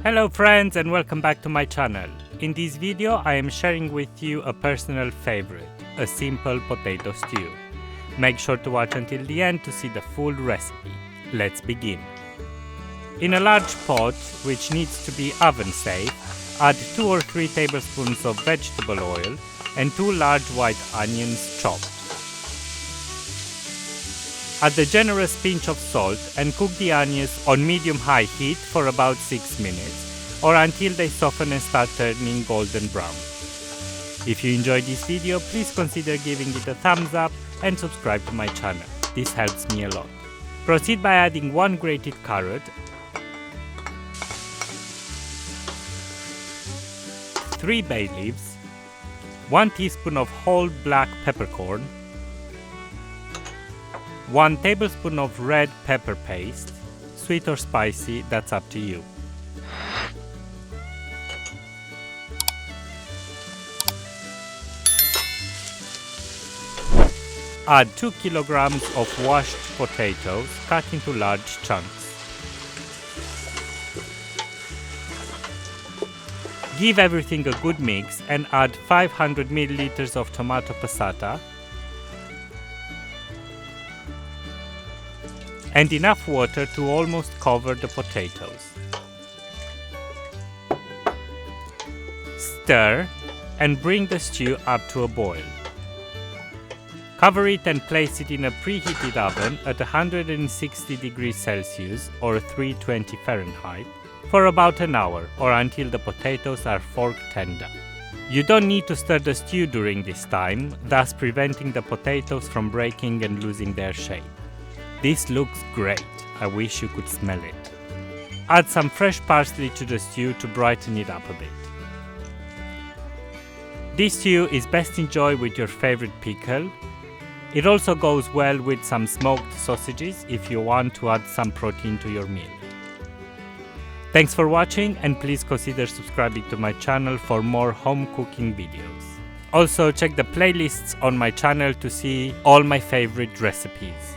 Hello friends and welcome back to my channel. In this video I am sharing with you a personal favorite, a simple potato stew. Make sure to watch until the end to see the full recipe. Let's begin. In a large pot, which needs to be oven safe, add 2 or 3 tablespoons of vegetable oil and 2 large white onions chopped. Add a generous pinch of salt and cook the onions on medium-high heat for about 6 minutes or until they soften and start turning golden brown. If you enjoyed this video, please consider giving it a thumbs up and subscribe to my channel. This helps me a lot. Proceed by adding 1 grated carrot, 3 bay leaves, 1 teaspoon of whole black peppercorn, 1 tablespoon of red pepper paste, sweet or spicy, that's up to you. Add 2 kilograms of washed potatoes cut into large chunks. Give everything a good mix and add 500 milliliters of tomato passata and enough water to almost cover the potatoes. Stir and bring the stew up to a boil. Cover it and place it in a preheated oven at 160 degrees Celsius or 320 Fahrenheit for about an hour or until the potatoes are fork tender. You don't need to stir the stew during this time, thus preventing the potatoes from breaking and losing their shape. This looks great, I wish you could smell it. Add some fresh parsley to the stew to brighten it up a bit. This stew is best enjoyed with your favorite pickle. It also goes well with some smoked sausages if you want to add some protein to your meal. Thanks for watching and please consider subscribing to my channel for more home cooking videos. Also check the playlists on my channel to see all my favorite recipes.